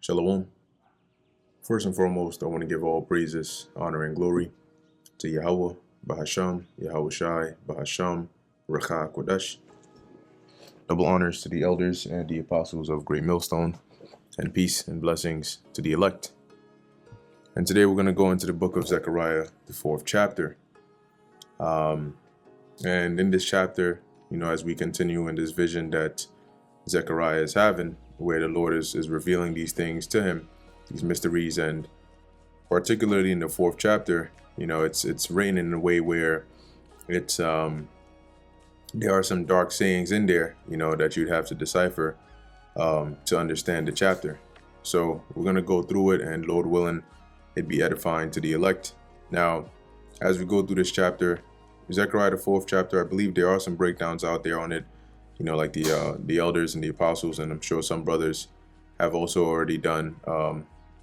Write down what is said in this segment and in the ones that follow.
Shalom. First and foremost, I want to give all praises, honor, and glory to Yahweh, Bahasham, Yahweh Shai, Bahasham, Rakha Kodesh. Double honors to the elders and the apostles of Great Millstone, and peace and blessings to the elect. And today we're going to go into the book of Zechariah, the 4th chapter. And in this chapter, as we continue in this vision that Zechariah is having, where the Lord is revealing these things to him, these mysteries, and particularly in the 4th chapter, it's written in a way where it's there are some dark sayings in there, that you'd have to decipher to understand the chapter. So we're going to go through it, and Lord willing, it'd be edifying to the elect. Now, as we go through this chapter, Zechariah the 4th chapter, I believe there are some breakdowns out there on it, like the elders and the apostles, and I'm sure some brothers have also already done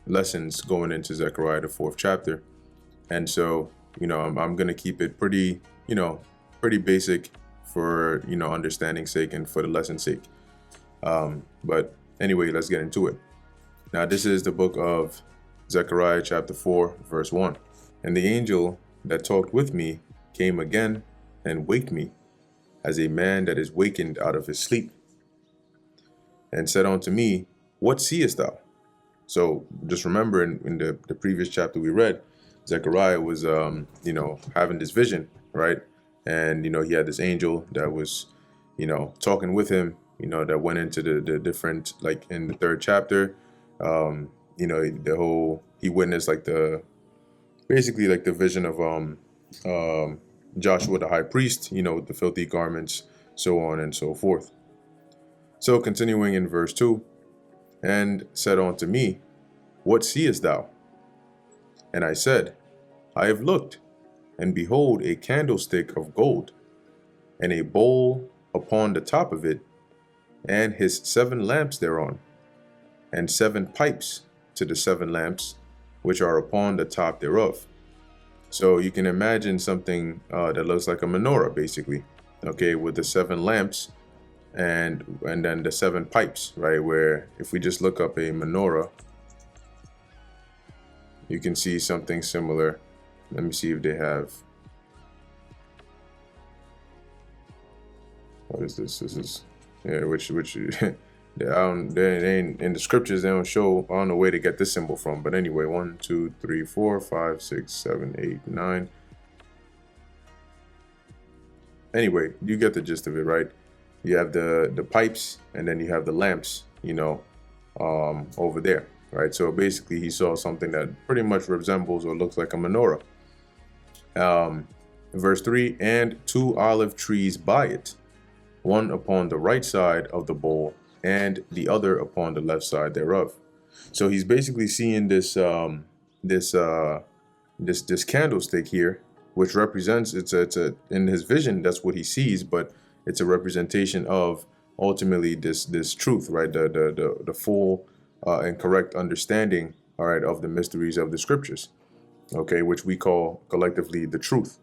lessons going into Zechariah the 4th chapter. And so, I'm going to keep it pretty basic for, understanding's sake and for the lesson's sake. But anyway, let's get into it. Now, this is the book of Zechariah chapter 4, verse 1. And the angel that talked with me came again and waked me, as a man that is wakened out of his sleep, and said unto me, What seest thou? So just remember in the previous chapter we read, Zechariah was, having this vision, right? And, he had this angel that was, talking with him, that went into the different, like in the 3rd chapter, he witnessed basically the vision of Joshua the high priest, with the filthy garments, so on and so forth. So continuing in verse 2, and said unto me, What seest thou? And I said, I have looked, and behold a candlestick of gold, and a bowl upon the top of it, and his 7 lamps thereon, and 7 pipes to the 7 lamps which are upon the top thereof. So you can imagine something that looks like a menorah, basically, okay, with the 7 lamps and then the 7 pipes, right? Where if we just look up a menorah, you can see something similar. Let me see if they have. What is this? This is which they ain't in the scriptures. They don't show. I don't know where to get this symbol from, but anyway, 1, 2, 3, 4, 5, 6, 7, 8, 9. Anyway, you get the gist of it, right? You have the pipes, and then you have the lamps, over there, right? So basically, he saw something that pretty much resembles or looks like a menorah. Verse 3, and 2 olive trees by it, one upon the right side of the bowl, and the other upon the left side thereof. So he's basically seeing this candlestick here, which represents it's a in his vision, that's what he sees, but it's a representation of ultimately this truth, right? The full and correct understanding, all right, of the mysteries of the scriptures, okay, which we call collectively the truth.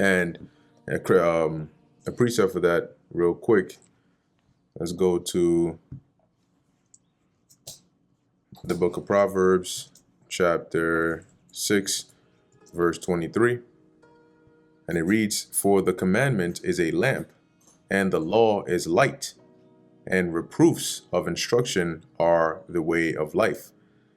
And a precept for that, real quick. Let's go to the book of Proverbs, chapter 6, verse 23. And it reads, For the commandment is a lamp, and the law is light, and reproofs of instruction are the way of life.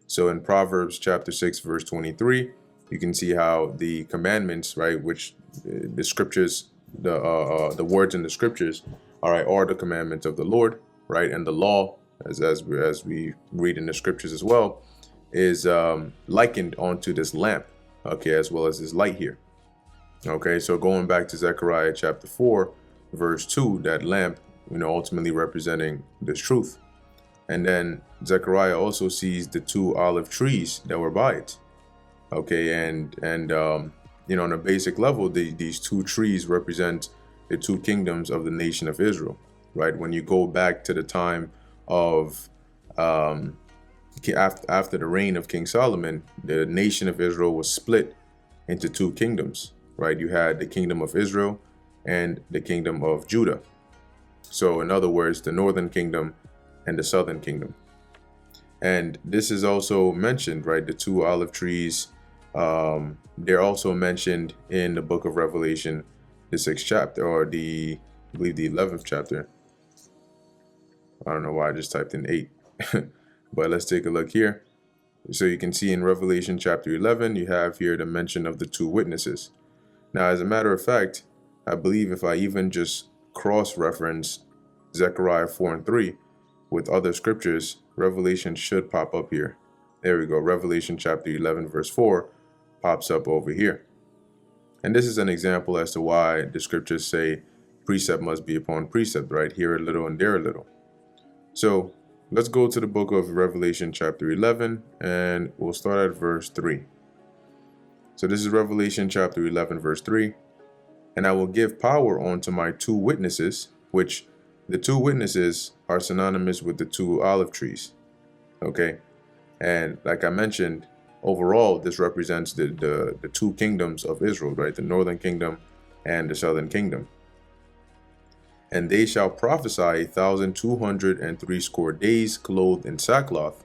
So in Proverbs chapter 6, verse 23, you can see how the commandments, right, which the scriptures, the words in the scriptures, all right, are the commandments of the Lord, right? And the law, as we read in the scriptures as well, is likened onto this lamp, okay, as well as this light here. Okay, so going back to Zechariah chapter 4, verse 2, that lamp, ultimately representing this truth. And then Zechariah also sees the 2 olive trees that were by it. Okay, and on a basic level, these 2 trees represent the 2 kingdoms of the nation of Israel, right? When you go back to the time of after the reign of King Solomon, the nation of Israel was split into 2 kingdoms, right? You had the kingdom of Israel and the kingdom of Judah. So in other words, the northern kingdom and the southern kingdom. And this is also mentioned, right? The two olive trees, they're also mentioned in the book of Revelation, the 6th chapter, or I believe the 11th chapter. I don't know why I just typed in 8. But let's take a look here. So you can see in Revelation chapter 11, you have here the mention of the two witnesses. Now, as a matter of fact, I believe if I even just cross-reference Zechariah 4 and 3 with other scriptures, Revelation should pop up here. There we go. Revelation chapter 11 verse 4 pops up over here. And this is an example as to why the scriptures say precept must be upon precept, right? Here a little and there a little. So let's go to the book of Revelation chapter 11, and we'll start at verse 3. So this is Revelation chapter 11 verse 3. And I will give power unto my two witnesses, which the two witnesses are synonymous with the two olive trees. Okay. And like I mentioned, overall, this represents the two kingdoms of Israel, right? The northern kingdom and the southern kingdom. And they shall prophesy 1,260 days clothed in sackcloth.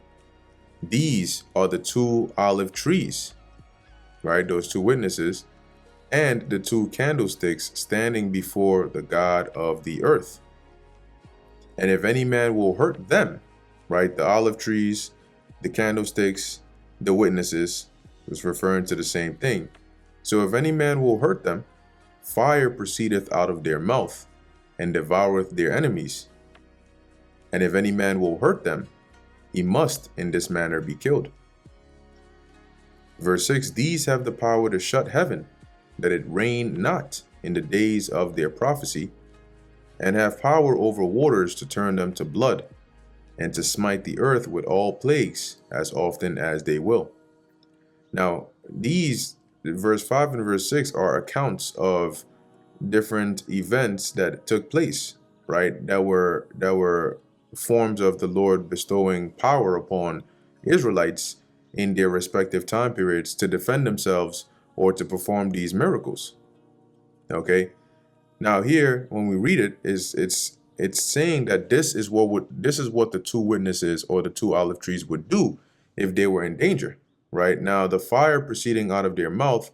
These are the two olive trees, right? Those two witnesses, and the two candlesticks standing before the God of the earth. And if any man will hurt them, right? The olive trees, the candlesticks, the witnesses, was referring to the same thing. So if any man will hurt them, fire proceedeth out of their mouth, and devoureth their enemies. And if any man will hurt them, he must in this manner be killed. Verse 6, these have the power to shut heaven, that it rain not in the days of their prophecy, and have power over waters to turn them to blood, and to smite the earth with all plagues as often as they will. Now, these, verse 5 and verse 6, are accounts of different events that took place, right? That were forms of the Lord bestowing power upon Israelites in their respective time periods to defend themselves or to perform these miracles. Okay. Now here, when we read it, it's saying that this is what the two witnesses or the two olive trees would do if they were in danger. Right now, the fire proceeding out of their mouth,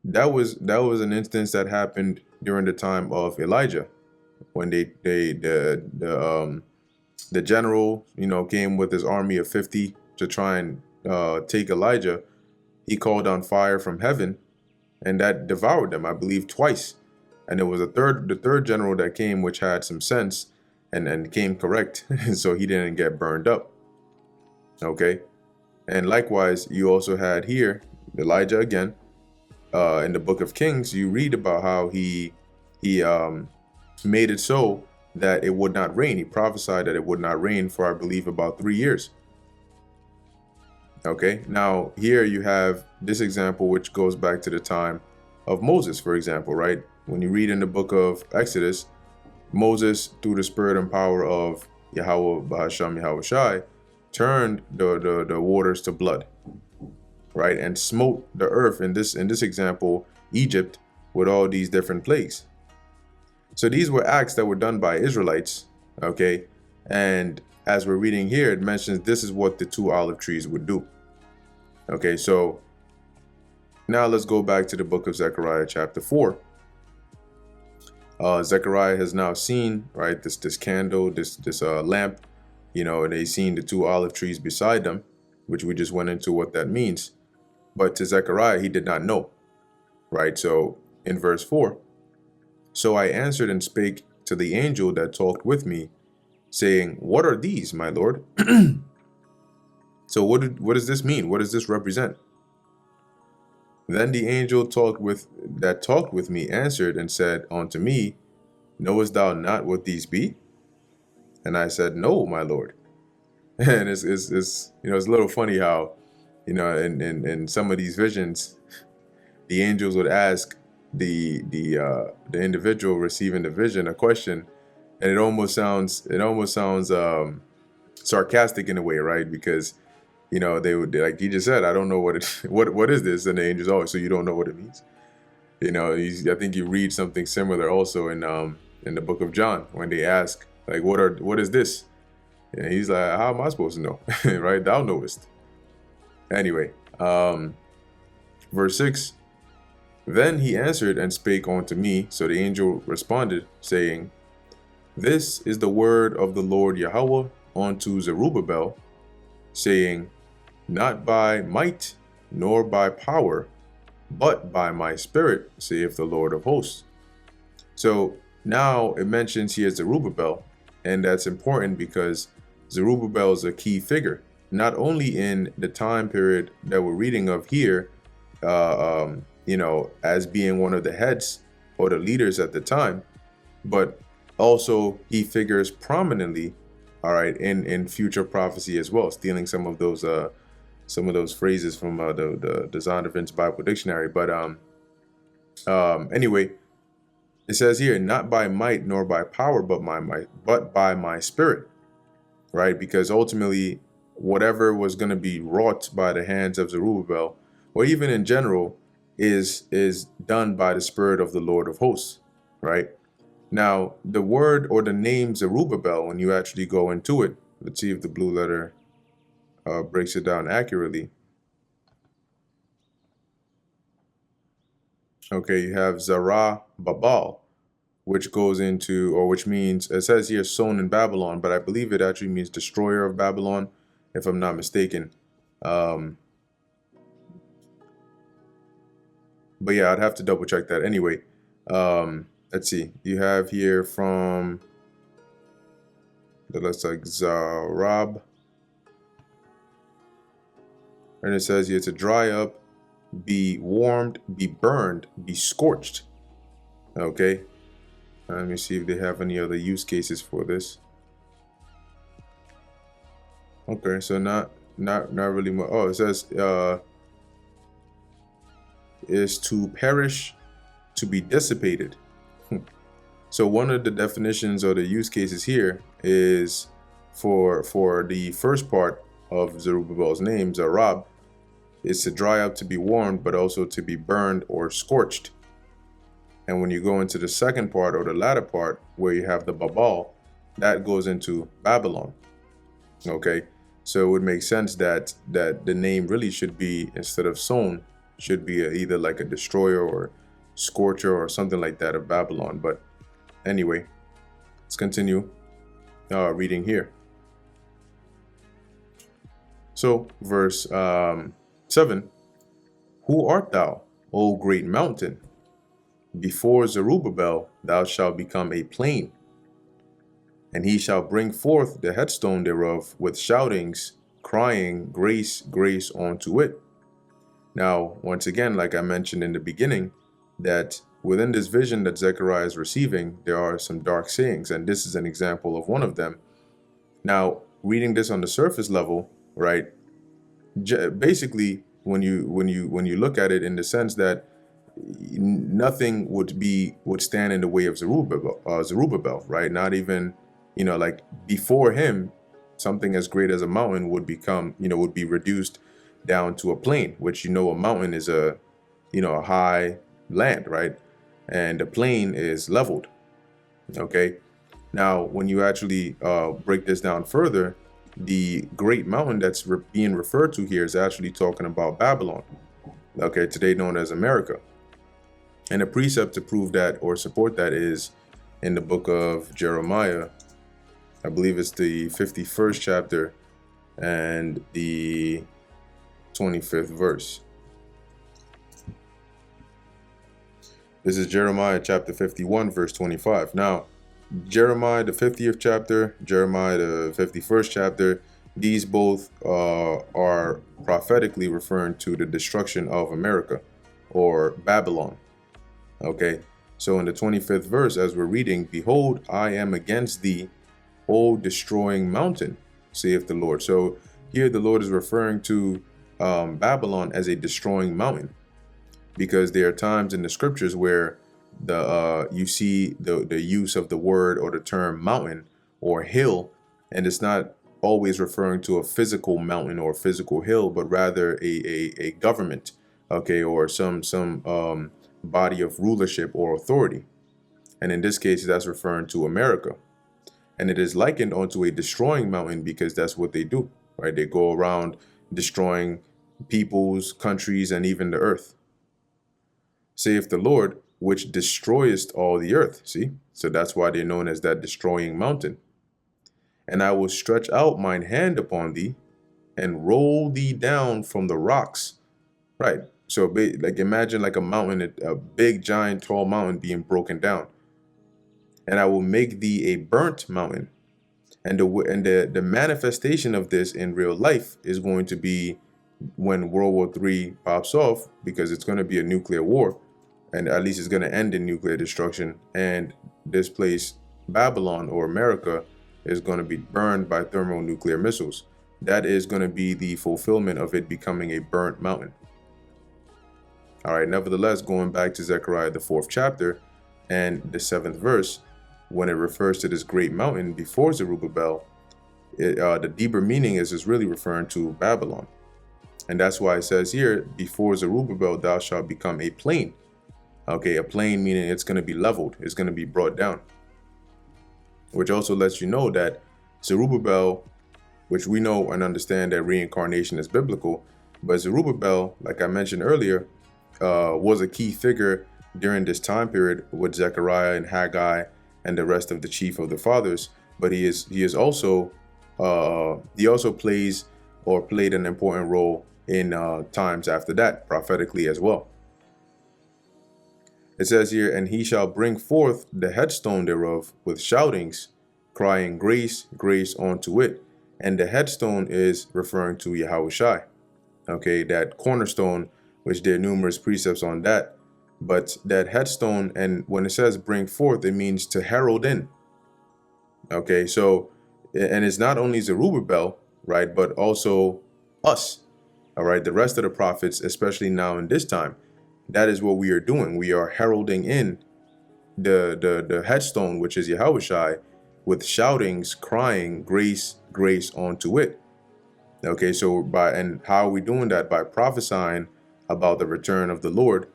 that was an instance that happened during the time of Elijah, when the general, came with his army of 50 to try and take Elijah. He called on fire from heaven, and that devoured them, I believe, twice. And there was the third general that came, which had some sense and came correct, so he didn't get burned up. Okay, and likewise, you also had here Elijah again. In the book of Kings, you read about how he made it so that it would not rain. He prophesied that it would not rain for, I believe, about 3 years. Okay, now here you have this example, which goes back to the time of Moses, for example, right? When you read in the book of Exodus, Moses, through the spirit and power of Yahweh, Bahasham, Yahweh Shai, turned the waters to blood, right, and smote the earth, in this example, Egypt, with all these different plagues. So these were acts that were done by Israelites, okay? And as we're reading here, it mentions this is what the two olive trees would do. Okay, so now let's go back to the book of Zechariah chapter 4. Zechariah has now seen, right, this candle, this lamp, and he's seen the two olive trees beside them, which we just went into what that means. But to Zechariah, he did not know, right? So in verse 4, so I answered and spake to the angel that talked with me, saying, what are these, my Lord? So what does this mean? What does this represent? Then the angel that talked with me answered and said unto me, knowest thou not what these be? And I said, no, my Lord. And it's a little funny how, in some of these visions, the angels would ask the individual receiving the vision a question, and it almost sounds sarcastic in a way, right? Because they would, like you just said, I don't know what is this, and the angels, oh, so you don't know what it means. I think you read something similar also in the book of John, when they ask, like, what is this? And he's like, how am I supposed to know? Right? Thou knowest. Anyway, verse 6. Then he answered and spake unto me. So the angel responded, saying, This is the word of the Lord Yahweh unto Zerubbabel, saying, Not by might, nor by power, but by my spirit, saith the Lord of hosts. So now it mentions here Zerubbabel, and that's important because Zerubbabel is a key figure, not only in the time period that we're reading of here, as being one of the heads or the leaders at the time, but also he figures prominently, all right, in future prophecy as well, stealing some of those phrases from the Zondervan's Bible Dictionary. But anyway, it says here, not by might nor by power, but by my spirit, right? Because ultimately, whatever was going to be wrought by the hands of Zerubbabel, or even in general, is done by the Spirit of the Lord of hosts, right? Now, the word or the name Zerubbabel, when you actually go into it, let's see if the blue letter breaks it down accurately. Okay, you have Zerah Babal, which goes into, or which means, it says here sown in Babylon, but I believe it actually means destroyer of Babylon, if I'm not mistaken. But yeah, I'd have to double check that. Anyway, let's see. You have here from, that looks like Zarab. And it says here to dry up, be warmed, be burned, be scorched. Okay. Let me see if they have any other use cases for this. Okay, so not really much. Oh, it says is to perish, to be dissipated. So one of the definitions or the use cases here is for the first part of Zerubbabel's name, Zarab, is to dry up, to be warmed, but also to be burned or scorched. And when you go into the second part or the latter part, where you have the Babal, that goes into Babylon. Okay, so it would make sense that the name really should be, instead of sown, should be either like a destroyer or scorcher or something like that of Babylon. But anyway, let's continue reading here. So verse 7, Who art thou, O great mountain? Before Zerubbabel thou shalt become a plain, and he shall bring forth the headstone thereof with shoutings, crying, Grace, grace unto it. Now, once again, like I mentioned in the beginning, that within this vision that Zechariah is receiving, there are some dark sayings, and this is an example of one of them. Now, reading this on the surface level, right? Basically, when you look at it in the sense that nothing would stand in the way of Zerubbabel, right? Not even, like before him, something as great as a mountain would be reduced down to a plain, which a mountain is a high land, right? And the plain is leveled. Okay. Now, when you actually break this down further, the great mountain that's being referred to here is actually talking about Babylon, okay, today known as America. And a precept to prove that or support that is in the book of Jeremiah. I believe it's the 51st chapter and the 25th verse. This is Jeremiah chapter 51, verse 25. Now, Jeremiah, the 50th chapter, Jeremiah, the 51st chapter, these both are prophetically referring to the destruction of America or Babylon. Okay, so in the 25th verse, as we're reading, Behold, I am against thee, O destroying mountain, saith the Lord. So here the Lord is referring to Babylon as a destroying mountain, because there are times in the scriptures where you see the use of the word or the term mountain or hill, and it's not always referring to a physical mountain or physical hill, but rather a government, okay, or some body of rulership or authority. And in this case, that's referring to America. And it is likened unto a destroying mountain because that's what they do, right? They go around destroying peoples, countries, and even the earth. Saith the Lord, which destroyest all the earth. See? So that's why they're known as that destroying mountain. And I will stretch out mine hand upon thee and roll thee down from the rocks. Right. So like imagine like a mountain, a big, giant, tall mountain being broken down. And I will make thee a burnt mountain. And the manifestation of this in real life is going to be when World War III pops off, because it's going to be a nuclear war, and at least it's going to end in nuclear destruction. And this place, Babylon or America, is going to be burned by thermonuclear missiles. That is going to be the fulfillment of it becoming a burnt mountain. All right, nevertheless, going back to Zechariah, the 4th chapter and the 7th verse, when it refers to this great mountain before Zerubbabel, the deeper meaning is really referring to Babylon. And that's why it says here, before Zerubbabel, thou shalt become a plain. Okay, a plain meaning it's going to be leveled, it's going to be brought down. Which also lets you know that Zerubbabel, which we know and understand that reincarnation is biblical, but Zerubbabel, like I mentioned earlier, was a key figure during this time period with Zechariah and Haggai and the rest of the chief of the fathers. But he also plays or played an important role in times after that, prophetically as well. It says here, and he shall bring forth the headstone thereof with shoutings, crying, grace, grace unto it. And the headstone is referring to Yahushai. Okay, that cornerstone, which there are numerous precepts on that. But that headstone, and when it says bring forth, it means to herald in. Okay, so, and it's not only Zerubbabel, right, but also us, all right, the rest of the prophets, especially now in this time. That is what we are doing. We are heralding in the headstone, which is Yahushai, with shoutings, crying, grace, grace unto it. Okay, so and how are we doing that? By prophesying about the return of the Lord.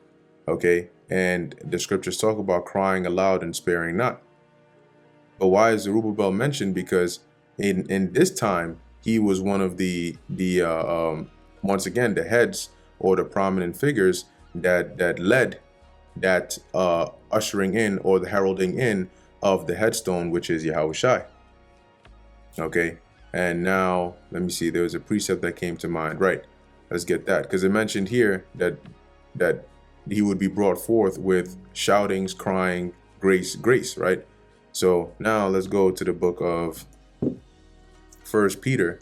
Okay, and the scriptures talk about crying aloud and sparing not. But why is Zerubbabel mentioned? Because in this time he was one of the once again the heads or the prominent figures that led that ushering in or the heralding in of the headstone, which is Yahushai. Okay, and now let me see. There was a precept that came to mind. Right, let's get that, because it mentioned here that he would be brought forth with shoutings, crying, grace, grace, right? So now let's go to the book of 1 Peter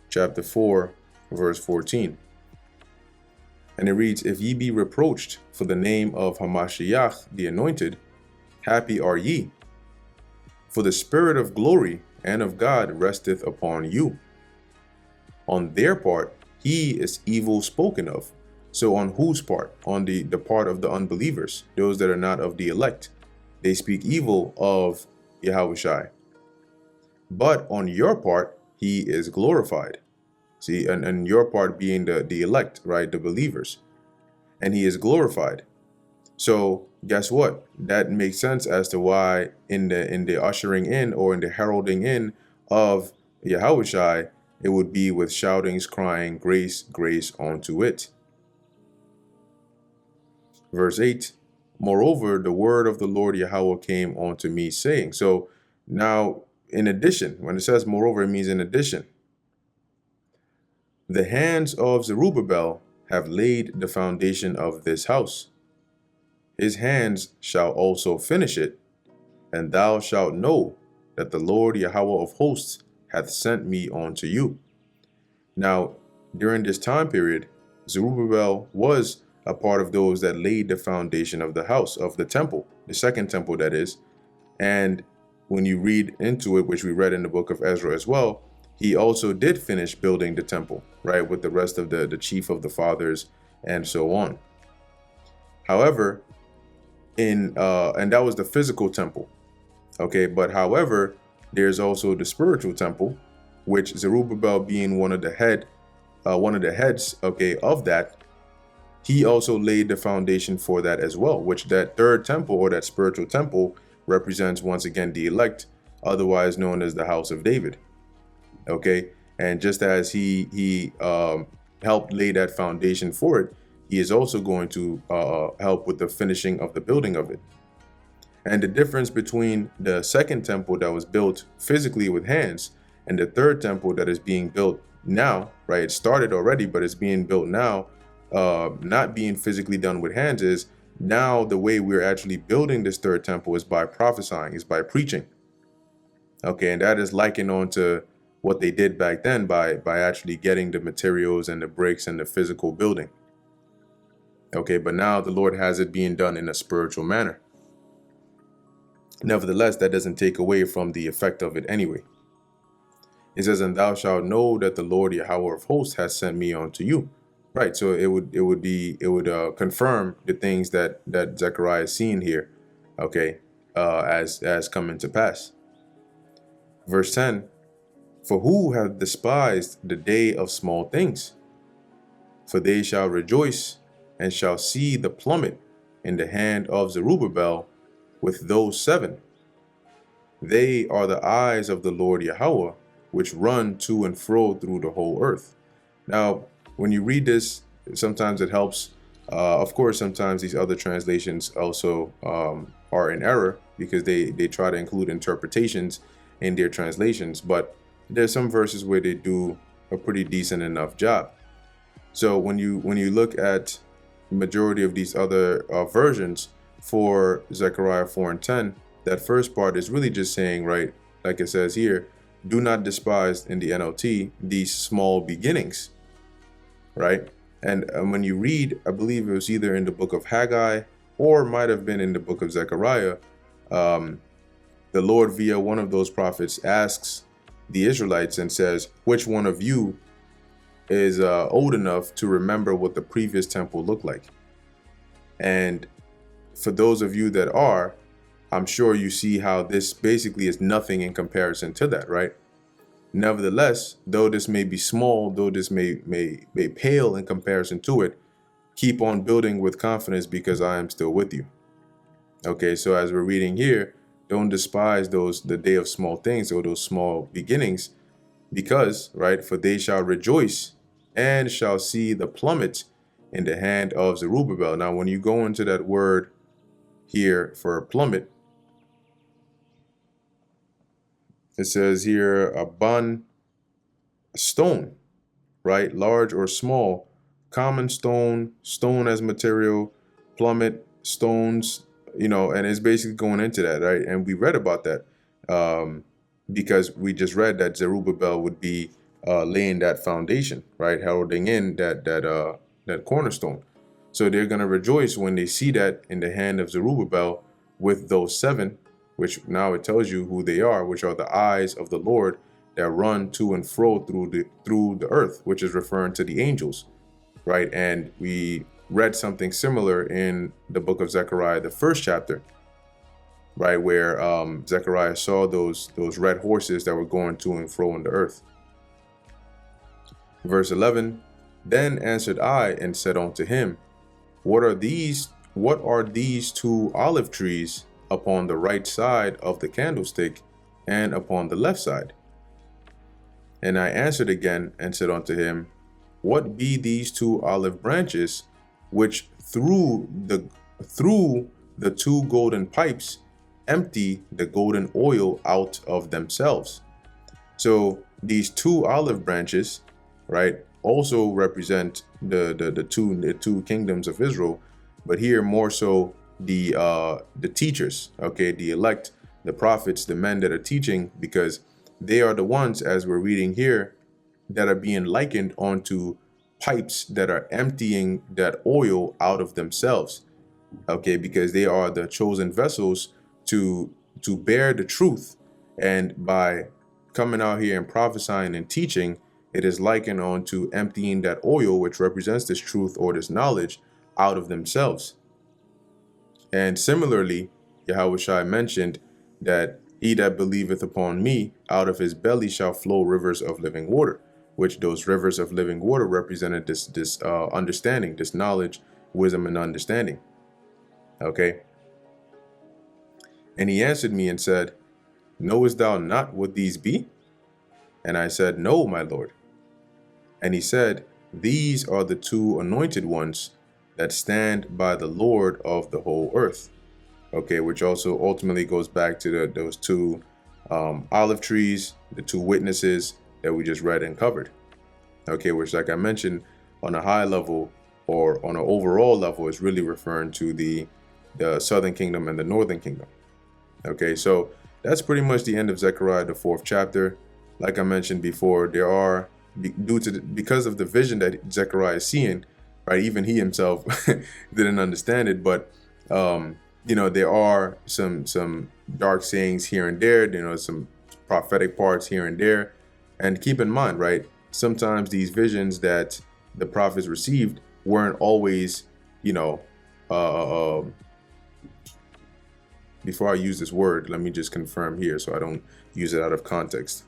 chapter 4, verse 14. And it reads, if ye be reproached for the name of Hamashiach, the anointed, happy are ye, for the spirit of glory and of God resteth upon you. On their part, he is evil spoken of. So on whose part? On the part of the unbelievers, those that are not of the elect. They speak evil of Yahushai. But on your part, he is glorified. See, and your part being the elect, right? The believers. And he is glorified. So guess what? That makes sense as to why in the ushering in or in the heralding in of Yahushai, it would be with shoutings, crying, grace, grace unto it. Verse 8, moreover, the word of the Lord Yahweh came unto me, saying. So now, in addition, when it says moreover, it means in addition. The hands of Zerubbabel have laid the foundation of this house. His hands shall also finish it, and thou shalt know that the Lord Yahweh of hosts hath sent me unto you. Now, during this time period, Zerubbabel was a part of those that laid the foundation of the house, of the temple, the second temple, that is. And when you read into it, which we read in the book of Ezra as well, he also did finish building the temple, right, with the rest of the chief of the fathers and so on. However, and that was the physical temple. Okay, but however, there's also the spiritual temple, which Zerubbabel being one of the heads, okay, of that, he also laid the foundation for that as well, which that third temple or that spiritual temple represents once again the elect otherwise known as the house of David. Okay, and just as he helped lay that foundation for it, he is also going to help with the finishing of the building of it. And the difference between the second temple that was built physically with hands and the third temple that is being built now, right? It started already, but it's being built now, not being physically done with hands, is now the way we're actually building this third temple is by prophesying, is by preaching. Okay, and that is likened on to what they did back then by actually getting the materials and the bricks and the physical building. Okay, but now the Lord has it being done in a spiritual manner. Nevertheless, that doesn't take away from the effect of it anyway. It says, and thou shalt know that the Lord Yahweh of hosts has sent me unto you. Right, so it would confirm the things that Zechariah is seeing here, okay, as coming to pass. Verse 10, for who hath despised the day of small things? For they shall rejoice and shall see the plummet in the hand of Zerubbabel with those 7. They are the eyes of the Lord Yahweh, which run to and fro through the whole earth. Now, when you read this, sometimes it helps. Of course, sometimes these other translations also are in error because they try to include interpretations in their translations. But there's some verses where they do a pretty decent enough job. So when you look at the majority of these other versions for Zechariah 4 and 10, that first part is really just saying, right, like it says here, do not despise in the NLT these small beginnings, right? And when you read, I believe it was either in the book of Haggai or might have been in the book of Zechariah, the Lord via one of those prophets asks the Israelites and says, which one of you is old enough to remember what the previous temple looked like? And for those of you that are, I'm sure you see how this basically is nothing in comparison to that, right? Nevertheless, though this may be small, though this may pale in comparison to it, keep on building with confidence because I am still with you. Okay, so as we're reading here, don't despise the day of small things or those small beginnings, because, right, for they shall rejoice and shall see the plummet in the hand of Zerubbabel. Now, when you go into that word here for plummet, it says here a bun, a stone, right? Large or small, common stone, stone as material, plummet, stones, and it's basically going into that, right? And we read about that because we just read that Zerubbabel would be laying that foundation, right? Heralding in that cornerstone. So they're going to rejoice when they see that in the hand of Zerubbabel with those 7, which now it tells you who they are, which are the eyes of the Lord that run to and fro through the earth, which is referring to the angels, right? And we read something similar in the book of Zechariah, the 1st chapter, right, where Zechariah saw those red horses that were going to and fro in the earth. Verse 11, then answered I and said unto him, what are these 2 olive trees upon the right side of the candlestick and upon the left side? And I answered again and said unto him, what be these 2 olive branches which through the 2 golden pipes empty the golden oil out of themselves? So these 2 olive branches, right, also represent the two kingdoms of Israel, but here more so the teachers, okay, the elect, the prophets, the men that are teaching, because they are the ones, as we're reading here, that are being likened onto pipes that are emptying that oil out of themselves, okay, because they are the chosen vessels to bear the truth. And by coming out here and prophesying and teaching, it is likened on to emptying that oil, which represents this truth or this knowledge, out of themselves. And similarly, Yahushua mentioned that he that believeth upon me, out of his belly shall flow rivers of living water, which those rivers of living water represented this understanding, this knowledge, wisdom, and understanding. Okay. And he answered me and said, knowest thou not what these be? And I said, No, my lord. And he said, These are the two anointed ones that stand by the Lord of the whole earth. Okay, which also ultimately goes back to those two olive trees, the two witnesses that we just read and covered. Okay, which, like I mentioned, on a high level or on an overall level is really referring to the southern kingdom and the northern kingdom. Okay, so that's pretty much the end of Zechariah, the 4th chapter. Like I mentioned before, there are, because of the vision that Zechariah is seeing, right? Even he himself didn't understand it, but there are some dark sayings here and there, some prophetic parts here and there. And keep in mind, right, sometimes these visions that the prophets received weren't always, before I use this word, let me just confirm here so I don't use it out of context.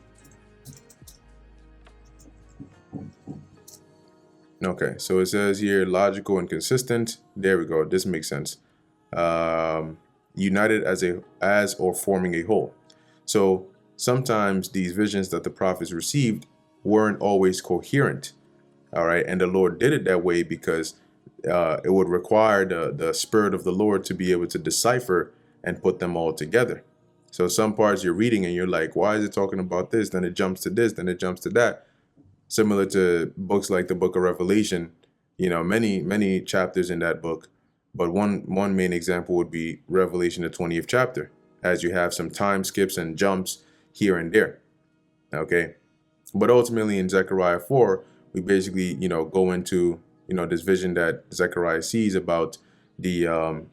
Okay, so it says here, logical and consistent. There we go. This makes sense. United as or forming a whole. So sometimes these visions that the prophets received weren't always coherent. All right, and the Lord did it that way because it would require the Spirit of the Lord to be able to decipher and put them all together. So some parts you're reading and you're like, why is it talking about this? Then it jumps to this, then it jumps to that. Similar to books like the book of Revelation, many chapters in that book. But one main example would be Revelation, the 20th chapter, as you have some time skips and jumps here and there. Okay. But ultimately in Zechariah 4, we basically, go into, this vision that Zechariah sees about the,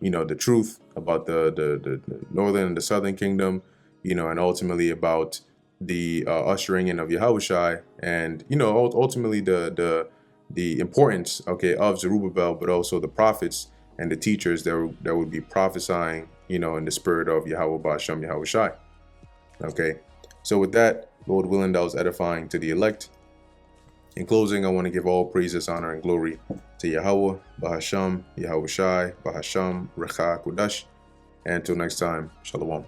the truth about the northern and the southern kingdom, and ultimately about the ushering in of Yahushai, and ultimately the importance, okay, of Zerubbabel, but also the prophets and the teachers that would be prophesying, in the spirit of Yahweh Ba'ashem Yahushai. Okay, so with that, Lord willing, that was edifying to the elect. In closing, I want to give all praises, honor, and glory to Yahweh Ba'ashem Yahushai Ba'ashem Recha Kudash. And until next time, Shalom.